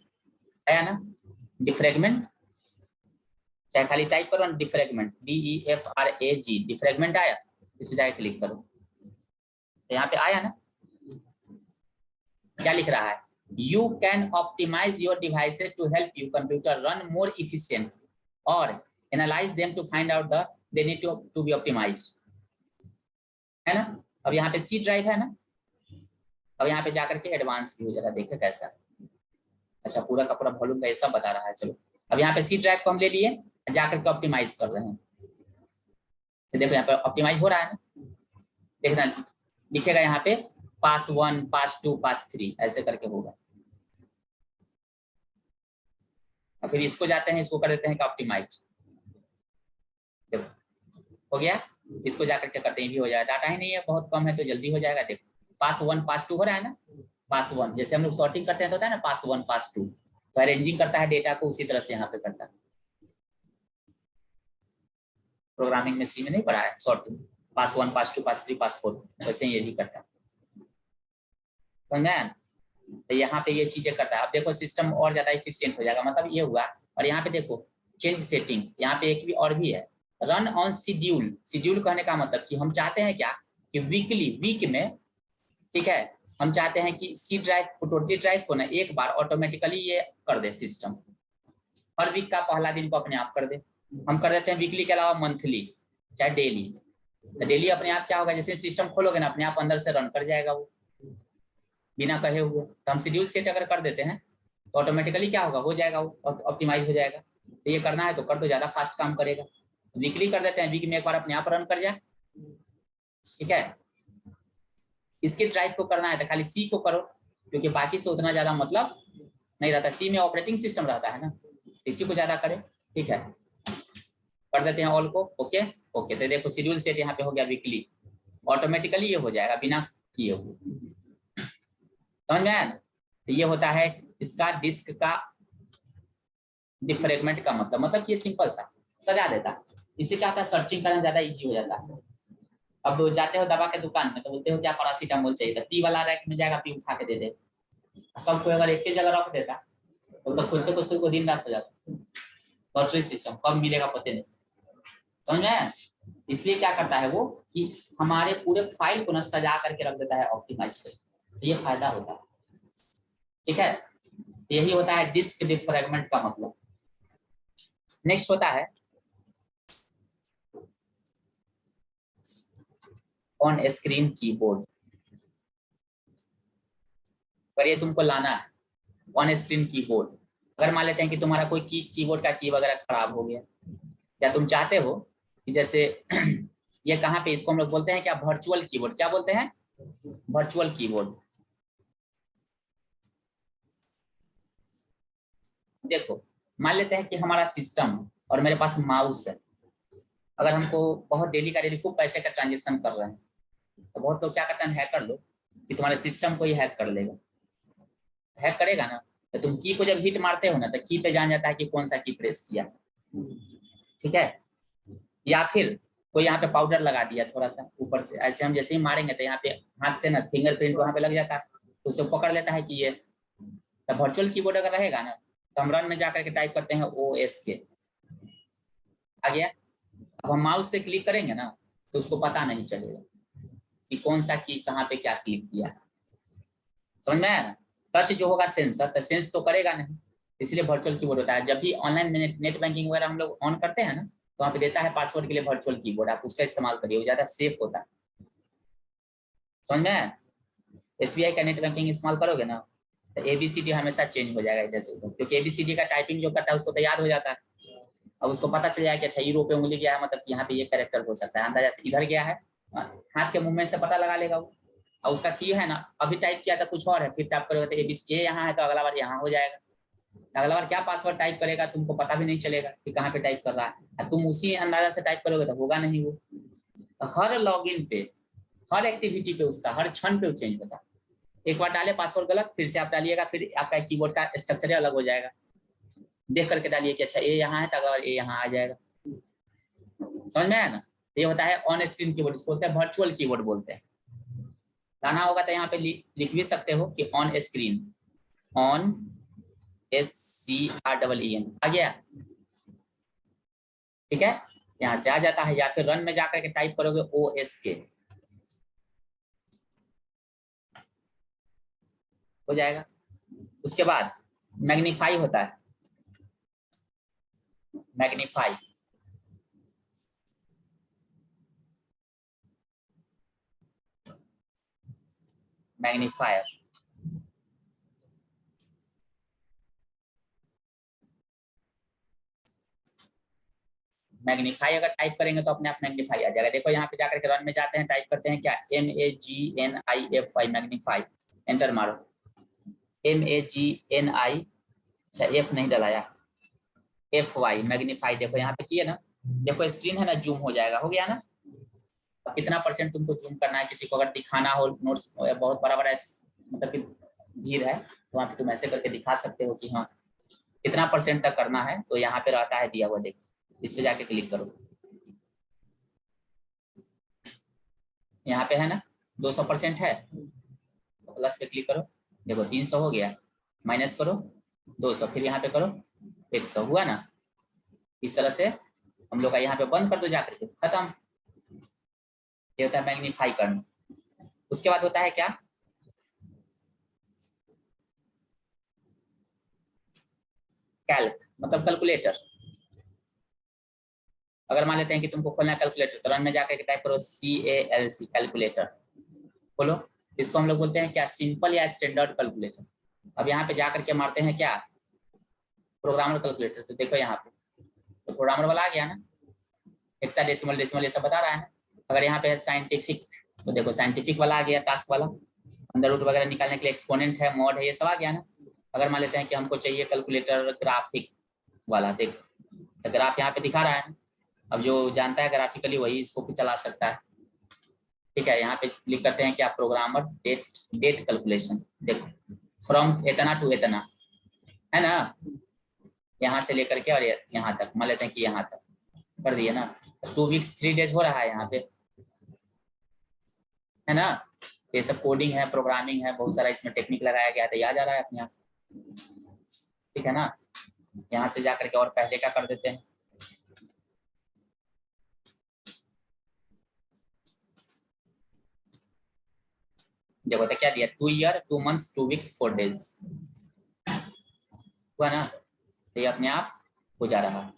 Speaker 1: आया ना, डिफ्रेगमेंट, चाहे खाली टाइप करो डिफ्रेगमेंट, DEFRAG, डिफ्रेगमेंट आया, इस पर जाके क्लिक करो, तो यहाँ पे आया ना। क्या लिख रहा है, you can optimise your devices to help you computer run more efficient और analyse them to find out the they need to be optimise, है ना। अब यहाँ पे C ड्राइव है ना, अब यहाँ पे जाकर के एडवांस व्यू जरा देखे कैसा। अच्छा पूरा का पूरा वॉल्यूम का ये सब बता रहा है। चलो अब यहाँ पे C ड्राइव को हम ले लिए, जाकर के ऑप्टिमाइज कर रहे हैं, तो देखो यहाँ पे ऑप्टिमाइज हो रहा है ना, देखना लिखेगा यहाँ पे पास 1, पास 2, पास 3 ऐसे करके होगा। और फिर इसको जाते हैं, इसको कर देते हैं ऑप्टिमाइज, देखो हो गया। इसको जाकर के करते हैं भी हो जाएगा, डाटा ही नहीं है बहुत कम है तो जल्दी हो जाएगा। देखो पास 1 पास 2 हो रहा है ना, पास 1 जैसे हम लोग सॉर्टिंग करते हैं तो होता है ना पास 1 पास 2, तो अरेंजिंग करता है डेटा को, उसी तरह से यहाँ पे करता है। प्रोग्रामिंग में C में नहीं पढ़ा है सॉर्टिंग, पास 1 पास 2 पास 3 पास 4, वैसे ही ये भी करता है, समझ में। तो यहाँ पे ये चीजें करता है। अब देखो सिस्टम और ज्यादा इफिशियंट हो जाएगा, मतलब ये हुआ। और यहाँ पे देखो चेंज सेटिंग, यहाँ पे एक भी और भी है, रन ऑन शेड्यूल। शेड्यूल कहने का मतलब कि हम चाहते हैं क्या कि वीकली, वीक में, ठीक है, हम चाहते हैं कि C ड्राइव टोटली ड्राइव को ना एक बार ऑटोमेटिकली ये कर दे सिस्टम, हर वीक का पहला दिन को अपने आप कर दे। हम कर देते हैं वीकली के अलावा मंथली, चाहे डेली। तो डेली अपने आप क्या होगा, जैसे सिस्टम खोलोगे ना अपने आप अंदर से रन कर जाएगा वो बिना कहे हुए। तो हम शेड्यूल सेट अगर कर देते हैं तो ऑटोमेटिकली क्या होगा, हो जाएगा वो, ऑप्टिमाइज हो जाएगा। तो ये करना है तो कर दो, ज्यादा फास्ट काम करेगा। वीकली कर देते हैं, वीक में एक बार अपने आप रन कर जाए, ठीक है। इसके ड्राइव को करना है तो खाली C को करो, क्योंकि बाकी से उतना ज्यादा मतलब नहीं रहता, C में ऑपरेटिंग सिस्टम रहता है ना, इसी को ज्यादा करें, ठीक है। कर देते हैं ऑल को, ओके ओके। तो देखो शेड्यूल सेट यहाँ पे हो गया वीकली, ऑटोमेटिकली ये हो जाएगा बिना किए हुए, समझ में आया ना। तो ये होता है इसका डिस्क का डिफ्रेगमेंट का मतलब ये सिंपल सा सजा देता है। इससे क्या होता है, सर्चिंग करना ज्यादा इजी हो जाता है। अब जाते हो दवा के दुकान में तो बोलते हो क्या पैरासीटामोल चाहिए, तो पी वाला रैक में जाएगा, पी उठा के दे दे। सबको अगर एक ही जगह रख देता तो खुजते खुजते को दिन रात हो जाता। लॉटरी सिस्टम कब मिलेगा पता नहीं, समझ में। इसलिए क्या करता है वो कि हमारे पूरे फाइल को ना सजा करके रख देता है ऑप्टिमाइज करके, ये फायदा होता है, ठीक है। यही होता है डिस्क डिफ्रेगमेंट का मतलब। नेक्स्ट होता है ऑन स्क्रीन कीबोर्ड, पर ये तुमको लाना है ऑन स्क्रीन कीबोर्ड। अगर मान लेते हैं कि तुम्हारा कोई कीबोर्ड का की वगैरह खराब हो गया, या तुम चाहते हो कि जैसे ये कहाँ पे, इसको हम लोग बोलते हैं क्या, वर्चुअल कीबोर्ड। क्या बोलते हैं? Virtual keyboard. देखो मान लेते हैं कि हमारा सिस्टम और मेरे पास माउस है। अगर हमको बहुत डेली का डेली खूब पैसे का ट्रांजेक्शन कर रहे हैं, तो बहुत लोग क्या करते हैं, हैकर लोग, कि तुम्हारे सिस्टम को ही हैक कर लेगा। हैक करेगा ना, तो तुम की को जब हिट मारते हो ना, तो की पे जान जाता है कि कौन सा की प्रेस किया। ठीक है। या फिर कोई यहाँ पे पाउडर लगा दिया थोड़ा सा ऊपर से, ऐसे हम जैसे ही मारेंगे तो यहाँ पे हाथ से ना फिंगरप्रिंट वहां पे लग जाता है, तो उसे पकड़ लेता है कि ये। तो वर्चुअल कीबोर्ड अगर रहेगा ना, तो हम रन में जाकर के टाइप करते हैं OSK, आ गया। अब हम माउस से क्लिक करेंगे ना, तो उसको पता नहीं चलेगा कि कौन सा की कहाँ पे क्या क्लिक किया। समझ में आया ना? टच जो होगा सेंसर, तो सेंस तो करेगा नहीं, इसलिए वर्चुअल कीबोर्ड होता है। जब भी ऑनलाइन नेट बैंकिंग वगैरह हम लोग ऑन करते हैं ना, तो वहाँ पे देता है पासवर्ड के लिए वर्चुअल कीबोर्ड, आप उसका इस्तेमाल करिए, वो ज्यादा सेफ होता है। समझ में आया? SBI का नेट बैंकिंग इस्तेमाल करोगे ना, तो ABCD हमेशा चेंज हो जाएगा इधर से उधर, क्योंकि ABCD का टाइपिंग जो करता है उसको तो याद हो जाता है। अब उसको पता चल जाएगा कि अच्छा यूरो पे उंगली गया है, मतलब यहाँ पे ये कैरेक्टर हो सकता है, अंदाजा से इधर गया है, हाथ के मूवमेंट से पता लगा लेगा वो। और उसका की है ना, अभी टाइप किया था कुछ और है, फिर टाइप करोगे तो ABC यहाँ है, तो अगला बार यहाँ हो जाएगा। अगला बार क्या पासवर्ड टाइप करेगा तुमको पता भी नहीं चलेगा कि कहाँ पे टाइप कर रहा है, तुम उसी अंदाजा से टाइप करोगे तो होगा नहीं वो। तो हर लॉगिन पे, हर एक्टिविटी पे उसका हर क्षण पे चेंज होता है। एक बार डाले पासवर्ड गलत, फिर से आप डालिएगा, फिर आपका कीबोर्ड का स्ट्रक्चर अलग हो जाएगा। देख करके डालिए कि अच्छा ए यहाँ है, तो अगर ए यहाँ आ जाएगा। समझ में आया ना? ये होता है ऑन स्क्रीन कीबोर्ड, इसको बोलते हैं वर्चुअल कीबोर्ड बोलते हैं। लाना होगा तो यहाँ पे लिख भी सकते हो कि ऑन स्क्रीन, ऑन SCREEN आ गया। ठीक है, यहाँ से आ जाता है, या फिर रन में जाकर के टाइप करोगे OSK, हो जाएगा। उसके बाद मैग्नीफाई होता है, मैग्नीफाई। मैग्नीफायर, मैग्नीफाई अगर टाइप करेंगे तो अपने आप मैग्नीफाई आ जाएगा। देखो यहाँ पे जाकर के रन में जाते हैं, टाइप करते हैं क्या, MAGNIFY, मैग्नीफाई, एंटर मारो। MAGNI, अच्छा F नहीं डलाया, FY, मैग्नीफाई। देखो यहाँ पे किए ना, देखो स्क्रीन है ना, जूम हो जाएगा, हो गया ना। कितना % तुमको जूम करना है, किसी को अगर दिखाना हो नोट्स बहुत बड़ा बड़ा मतलब कि भीड़ है, तो वहाँ पे तुम ऐसे करके दिखा सकते हो कि हाँ कितना % तक करना है, तो यहाँ पे रहता है दिया हुआ, देखो इस पे जाके क्लिक करो, यहाँ पे है ना 200% है, तो प्लस पे क्लिक करो, देखो 300 हो गया, माइनस करो 200, फिर यहाँ पे करो 100, हुआ ना। इस तरह से हम लोग का यहाँ पे बंद कर दो जाकर के, खत्म। ये होता है मैग्नीफाई करना। उसके बाद होता है क्या, कैल्क, मतलब कैलकुलेटर। अगर मान लेते हैं कि तुमको खोलना है कैलकुलेटर, तो रन में जाकर के टाइप करो CALC, कैलकुलेटर खोलो। इसको हम लोग बोलते हैं क्या, सिंपल या स्टैंडर्ड कैलकुलेटर। अब यहाँ पे जाकर के मारते हैं क्या, प्रोग्रामर कैलकुलेटर, तो देखो यहाँ पे तो प्रोग्रामर वाला आ गया ना, हेक्साडेसिमल, डेसिमल ये सब बता रहा है ना। अगर यहाँ पे है साइंटिफिक, तो देखो साइंटिफिक वाला आ गया, टास्क वाला, अंडर रूट वगैरह निकालने के लिए एक्सपोनेंट है, मॉड है, ये सब आ गया ना। अगर मान लेते हैं कि हमको चाहिए कैलकुलेटर ग्राफिक वाला, देखो तो ग्राफ यहाँ पे दिखा रहा है। अब जो जानता है ग्राफिकली वही इसको भी चला सकता है। ठीक है, यहाँ पे क्लिक करते हैं क्या, प्रोग्रामर डेट कैलकुलेशन, देखो फ्रॉम इतना टू इतना, है ना, यहाँ से लेकर के और यहाँ तक, मान लेते हैं कि यहाँ तक कर दिए ना, 2 वीक्स 3 डेज हो रहा है यहाँ पे, है ना। ये सब कोडिंग है, प्रोग्रामिंग है, बहुत सारा इसमें टेक्निक लगाया गया था, याद आ रहा है अपने आप। ठीक है ना, यहाँ से जाकर के और पहले का कर देते हैं। देखो तो क्या दिया, 2 ईयर 2 मंथ्स 2 वीक्स 4 डेज, हुआ ना। तो ये अपने आप हो जा रहा है।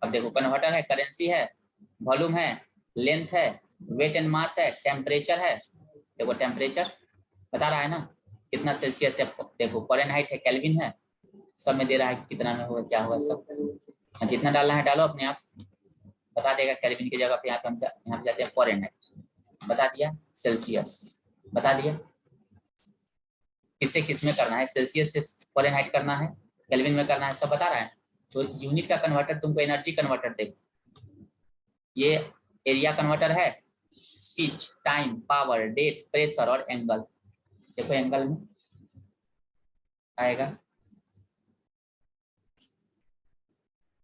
Speaker 1: अब देखो कन्वर्टर है, करेंसी है, वॉल्यूम है, लेंथ है, वेट एंड मास है, टेम्परेचर है। देखो टेम्परेचर बता रहा है ना कितना सेल्सियस है देखो, फ़ारेनहाइट है, केल्विन है, सब में दे रहा है कितना में होगा क्या होगा सब, जितना डालना है डालो, अपने आप बता देगा। केल्विन की जगह पे यहाँ पे हम यहाँ पे जाते हैं फ़ारेनहाइट, बता दिया, सेल्सियस बता दिया। किससे किस में करना है, सेल्सियस से फ़ारेनहाइट करना है, केल्विन में करना है, सब बता रहा है। तो यूनिट का कन्वर्टर तुमको एनर्जी कन्वर्टर देखो, ये एरिया कन्वर्टर है, speed, time, power, date, pressure और एंगल। देखो एंगल में आएगा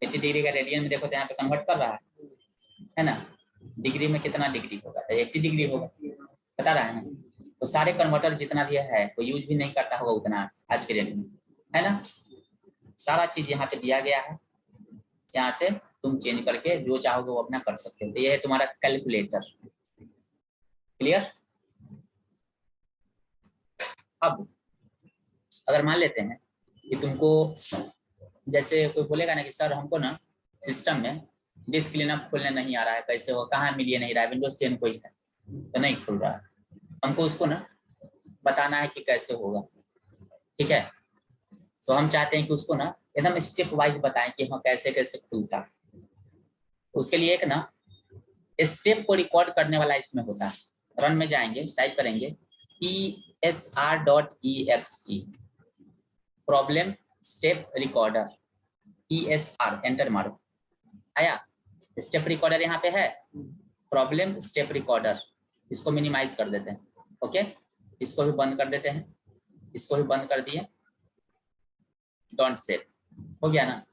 Speaker 1: 80 डिग्री का रेडियन में, देखो तो यहाँ पे कन्वर्ट कर रहा है ना। डिग्री में कितना डिग्री होगा, 80 डिग्री होगा, बता रहा है ना। तो सारे कन्वर्टर जितना भी है कोई यूज भी नहीं करता होगा उतना आज के डेट में, है ना। सारा चीज यहाँ पे दिया गया है, यहाँ से तुम चेंज करके जो चाहोगे वो अपना कर सकते हो। तो ये है तुम्हारा कैलकुलेटर, क्लियर। अब अगर मान लेते हैं कि तुमको जैसे कोई बोलेगा ना कि सर हमको ना सिस्टम में डिस्क क्लीनअप खोलने नहीं आ रहा है, कैसे हो, कहाँ मिलिए नहीं रहा है, विंडोज 10 कोई है तो नहीं खुल रहा है, हमको उसको ना बताना है कि कैसे होगा, ठीक है। तो हम चाहते हैं कि उसको ना एकदम स्टेप वाइज बताएं कि हाँ कैसे कैसे खुलता। तो उसके लिए एक ना स्टेप को रिकॉर्ड करने वाला इसमें होता है। रन में जाएंगे, टाइप करेंगे ESR.exe problem step recorder, ESR enter मारो, आया स्टेप रिकॉर्डर यहाँ पे है, प्रॉब्लम स्टेप रिकॉर्डर, इसको मिनिमाइज कर देते हैं, ओके। इसको भी बंद कर देते हैं, इसको भी बंद कर दिए, डोंट सेव, हो गया ना।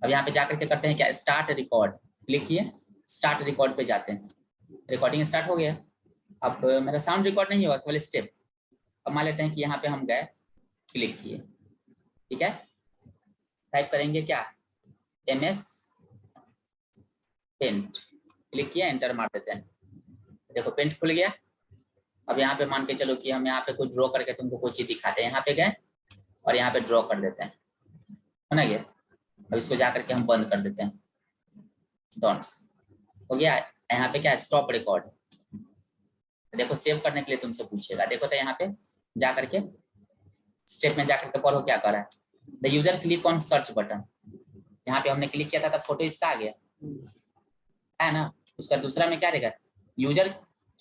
Speaker 1: अब यहाँ पे जाकर के करते हैं क्या, स्टार्ट रिकॉर्ड, क्लिक किए, स्टार्ट रिकॉर्ड पे जाते हैं, रिकॉर्डिंग स्टार्ट हो गया। अब मेरा साउंड रिकॉर्ड नहीं हुआ, केवल स्टेप। अब मान लेते हैं कि यहाँ पे हम गए, क्लिक किए, ठीक है, टाइप करेंगे क्या, MS पेंट, क्लिक किया, एंटर मार देते हैं, देखो पेंट खुल गया। अब यहाँ पे मान के चलो कि हम यहाँ पे कुछ ड्रॉ करके तुमको कोई चीज दिखाते हैं, यहाँ पे गए और यहाँ पे ड्रॉ कर देते हैं, है ना ये। अब इसको जाकर के हम बंद कर देते हैं, डॉट्स, हो गया। यहाँ पे क्या है, स्टॉप रिकॉर्ड, देखो सेव करने के लिए तुमसे पूछेगा, देखो तो यहाँ पे जाकर के स्टेप में जाकर के पढ़ो क्या कर रहा है, the user click on search button, यहाँ पे हमने क्लिक किया था तब फोटो इसका आ गया है ना। उसका दूसरा में क्या रहेगा, user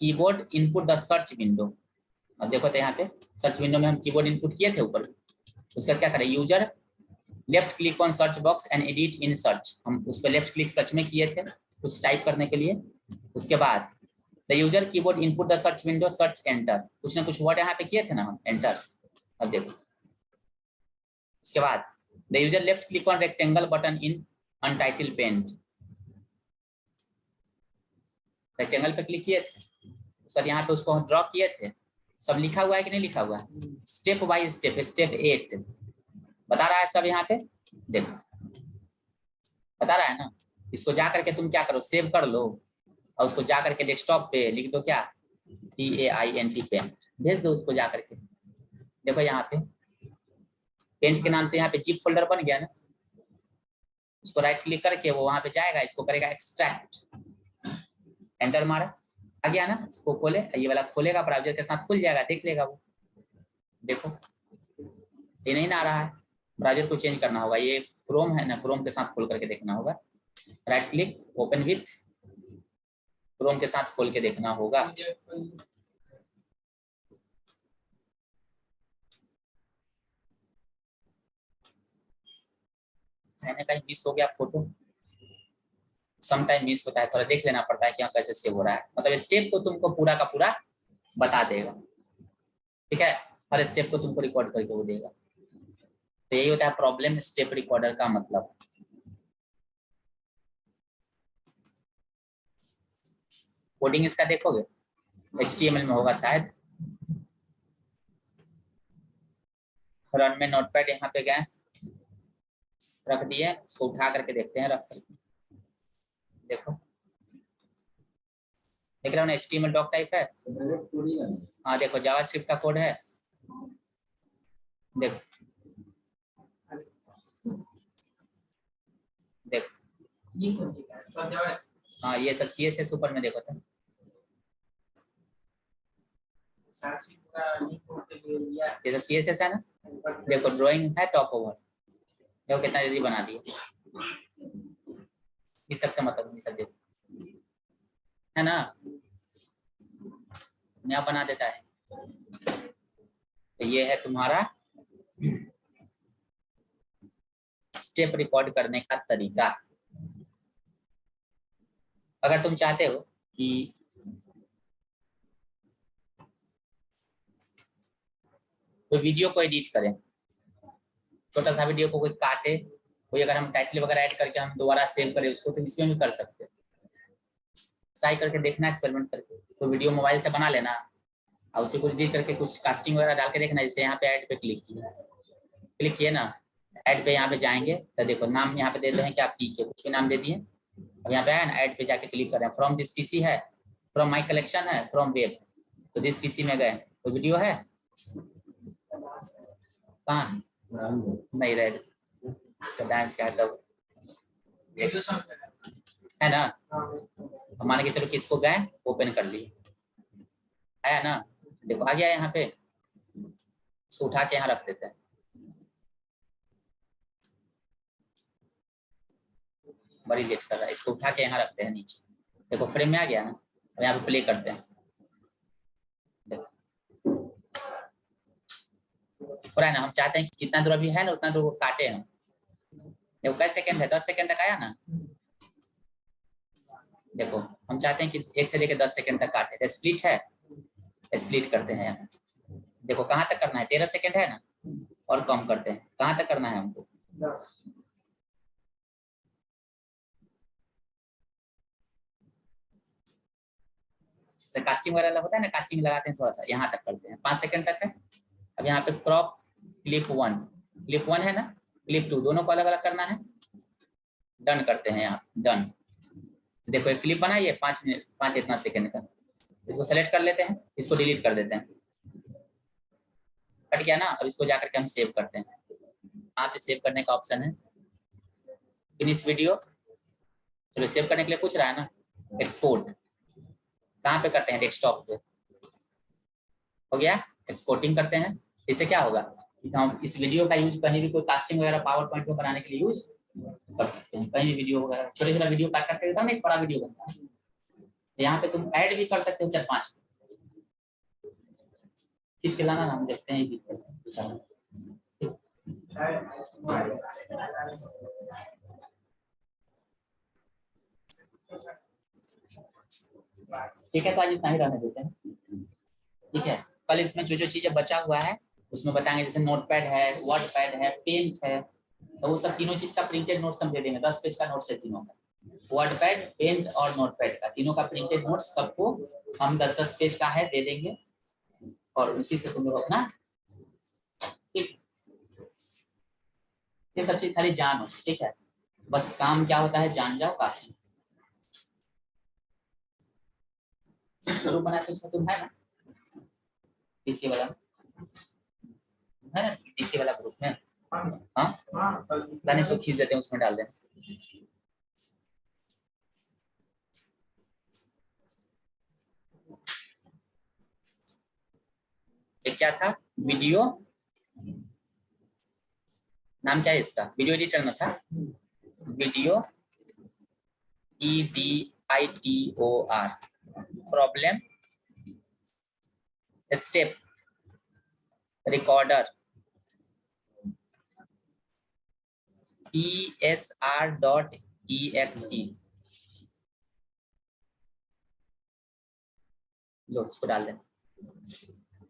Speaker 1: keyboard input the search window. अब देखो तो यहाँ पे सर्च विंडो में हम कीबोर्ड इनपुट किए थे ऊपर, उसका क्या करें, user left click on search box and edit in search, हम उस पर लेफ्ट क्लिक सर्च में किए थे कुछ टाइप करने के लिए। उसके बाद the user keyboard input the search window search enter, कुछ ना कुछ वर्ड यहाँ पे किए थे ना हम, एंटर। अब देखो उसके बाद the user left click on rectangle button in untitled paint, rectangle पे क्लिक किए थे, उसके बाद यहाँ पे उसको ड्रॉ किए थे, सब लिखा हुआ है कि नहीं लिखा हुआ है, स्टेप बाय स्टेप, स्टेप 8 बता रहा है सब यहाँ पे, देखो बता रहा है ना। इसको जा करके तुम क्या करो, सेव कर लो और उसको जा करके डेस्कटॉप पे लिख दो क्या, PAINT पेंट, भेज दो उसको जा करके। देखो यहाँ पे पेंट के नाम से यहाँ पे जिप फोल्डर बन गया ना, उसको राइट क्लिक करके वो वहां पे जाएगा, इसको करेगा एक्सट्रैक्ट, एंटर मारा, आ गया ना। इसको खोले, ये वाला खोलेगा, ब्राउजर के साथ खुल जाएगा, देख लेगा वो, देखो ये नहीं ना आ रहा है, ब्राउजर को चेंज करना होगा, ये क्रोम है ना, क्रोम के साथ खोल करके देखना होगा, right click open with Chrome के साथ खोल के देखना होगा। कहीं ना कहीं मिस हो गया फोटो, सम टाइम मिस होता है, थोड़ा देख लेना पड़ता है कि कैसे सेव हो रहा है, मतलब स्टेप को तुमको पूरा का पूरा बता देगा, ठीक है, हर स्टेप को तुमको रिकॉर्ड करके वो देगा। तो यही होता है प्रॉब्लम स्टेप रिकॉर्डर का मतलब। कोडिंग इसका देखोगे HTML में होगा शायद, रन में नोटपैड यहाँ पे गए, रख दिए, इसको उठा करके देखते हैं, रख करके देखो, देख रहे हो ना HTML डॉक टाइप है, हाँ देखो जावास्क्रिप्ट का कोड है, देखो देखो, हाँ ये सब CSS ऊपर में देखो तो, ये सब CSS है ना। देखो ड्राइंग है टॉप ओवर, देखो कितना जल्दी बना दिया। इस सबसे मतलब नहीं, सब देखो है ना, नया बना देता है। तो ये है तुम्हारा स्टेप रिकॉर्ड करने का तरीका। अगर तुम चाहते हो कि कोई वीडियो को एडिट करें, छोटा सा वीडियो को कोई काटे, कोई अगर हम टाइटल वगैरह ऐड करके हम दोबारा सेव करें उसको, तो इसमें भी कर सकते हैं। ट्राई करके देखना, एक्सपेरिमेंट करके तो वीडियो मोबाइल से बना लेना और उसे कुछ एडिट करके कुछ कास्टिंग वगैरह डाल के देखना। जैसे यहाँ पे ऐड पे क्लिक किए ना, ऐड पे यहाँ पे जाएंगे तो देखो नाम यहाँ पे देते हैं कि आप पी के कुछ भी नाम दे दिए। अब यहाँ पे है ना, ऐड पे जाके क्लिक करें, फ्रॉम दिस पीसी है, फ्रॉम माई कलेक्शन है, फ्रॉम वेब, तो दिस पीसी में गए तो वीडियो है कहाँ नहीं रहे, तो डांस क्या है तब है ना। मान के चलो किसको गए ओपन कर लिए, आया ना, देखो आ गया यहाँ पे, इसको उठा के यहाँ रख देते हैं। बड़ी लेट कर रहा है, इसको उठा के यहाँ रखते हैं नीचे, देखो फ्रेम में आ गया ना। अब यहाँ पे प्ले करते हैं, देखो हो रहा है ना। हम चाहते हैं कि जितना दूर अभी है ना उतना दूर वो काटे हम। देखो कैसे सेकंड है, 10 सेकंड तक आया ना। देखो हम चाहते हैं कि 1 से लेकर 10 सेकंड तक काटे, तो स्प्लिट है, स्प्लिट करते हैं। देखो कहाँ तक करना है, 13 सेकंड है ना, और कम करते हैं, कहाँ तक करना है हमको, जैसे कास्टिंग वगैरह होता है ना, कास्टिंग लगाते हैं थोड़ा सा, यहाँ तक करते हैं, 5 सेकंड तक है। अब यहाँ पे क्रॉप क्लिप 1 है ना, क्लिप 2 दोनों को अलग अलग करना है। डन करते हैं यहाँ, डन। देखो एक क्लिप बनाइए 5 मिनट 5 इतना सेकंड का, इसको सेलेक्ट कर लेते हैं, इसको डिलीट कर देते हैं, कट गया ना। अब इसको जाकर के हम सेव करते हैं, यहाँ पे सेव करने का ऑप्शन है, फिनिश वीडियो। चलो सेव करने के लिए पूछ रहा है ना, एक्सपोर्ट कहाँ पे करते हैं, डेस्कटॉप पे हो गया। एक्सपोर्टिंग करते हैं, इससे क्या होगा कि हम इस वीडियो का यूज कहीं भी कोई कास्टिंग वगैरह पावर पॉइंट में बनाने के लिए यूज कर सकते हैं। कहीं भी वीडियो वगैरह छोटे छोटा वीडियो काट करके देता हूँ ना, एक बड़ा वीडियो बनता है, यहाँ पे तुम ऐड भी कर सकते हो 4-5 खींच के लाना ना, हम देखते हैं। ठीक है, तो आज इतना ही रहने देते हैं, ठीक है। कल इसमें जो जो चीजें बचा हुआ है उसमें बताएंगे, जैसे नोटपैड है, वर्ड पैड है, पेन है, तो वो सब तीनों चीज का प्रिंटेड नोट्स हम दे देंगे। 10 पेज का नोट्स है तीनों का, वर्ड पैड, पेन और नोटपैड का, तीनों का प्रिंटेड नोट्स सबको हम 10-10 पेज का है दे देंगे, और उसी से तुम लोग अपना, ठीक, ये सब चीज खाली जानो, ठीक है। बस काम क्या होता है जान जाओ, काफी। ग्रुप बनाए तो उसमें तुम है ना, पीसी वाला है ना, पीसी वाला ग्रुप में, हाँ गाने से खींच देते हैं, उसमें डाल दें। एक क्या था, वीडियो, नाम क्या है इसका, वीडियो एडिटर में था, video EDITOR, problem step recorder ESR.exe, लो इसको डाल दें।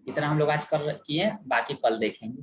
Speaker 1: इतना हम लोग आज कर किए, बाकी कल देखेंगे।